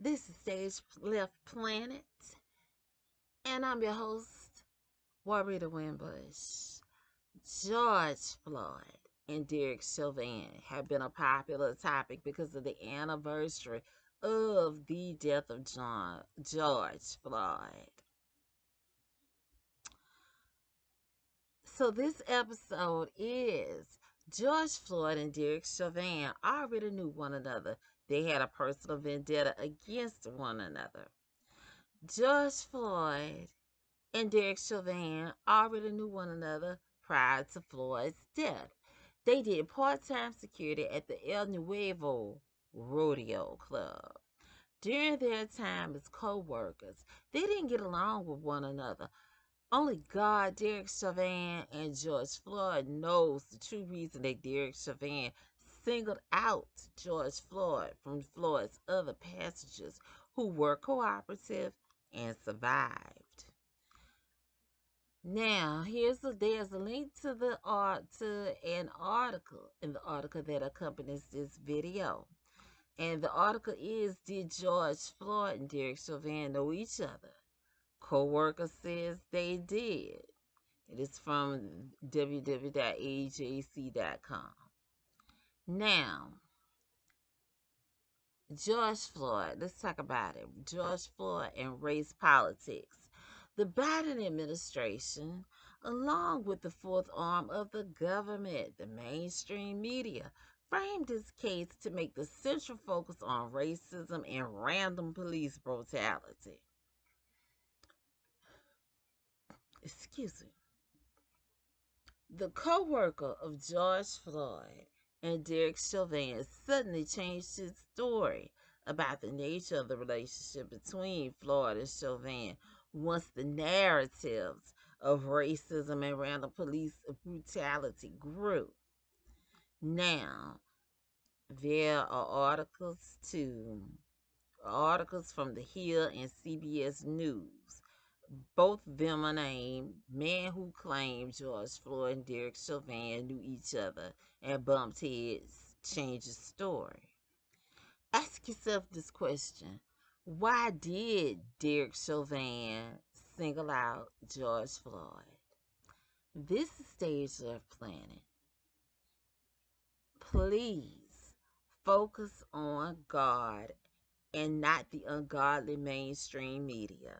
This is Stage Left Planet, and I'm your host, Warita Winbush. George Floyd and Derek Chauvin have been a popular topic because of the anniversary of the death of George Floyd. So this episode is George Floyd and Derek Chauvin already knew one another. They had a personal vendetta against one another. George Floyd and Derek Chauvin already knew one another prior to Floyd's death. They did part time security at the Nuevo Rodeo Club. During their time as co workers, they didn't get along with one another. Only God, Derek Chauvin, and George Floyd knows the true reason that Derek Chauvin singled out George Floyd from Floyd's other passengers who were cooperative and survived. Now, there's a link to an article in the article that accompanies this video. And the article is, did George Floyd and Derek Chauvin know each other? Co-worker says they did. It is from www.ajc.com. Now, George Floyd, let's talk about it. George Floyd and race politics. The Biden administration, along with the fourth arm of the government, the mainstream media, framed its case to make the central focus on racism and random police brutality. Excuse me. The co-worker of George Floyd and Derek Chauvin suddenly changed his story about the nature of the relationship between Floyd and Chauvin once the narratives of racism and random police brutality grew. Now, there are articles from The Hill and CBS News. Both of them are named men who claim George Floyd and Derek Chauvin knew each other and bumped heads change the story. Ask yourself this question. Why did Derek Chauvin single out George Floyd? This is Stage Left Planet. Please focus on God and not the ungodly mainstream media.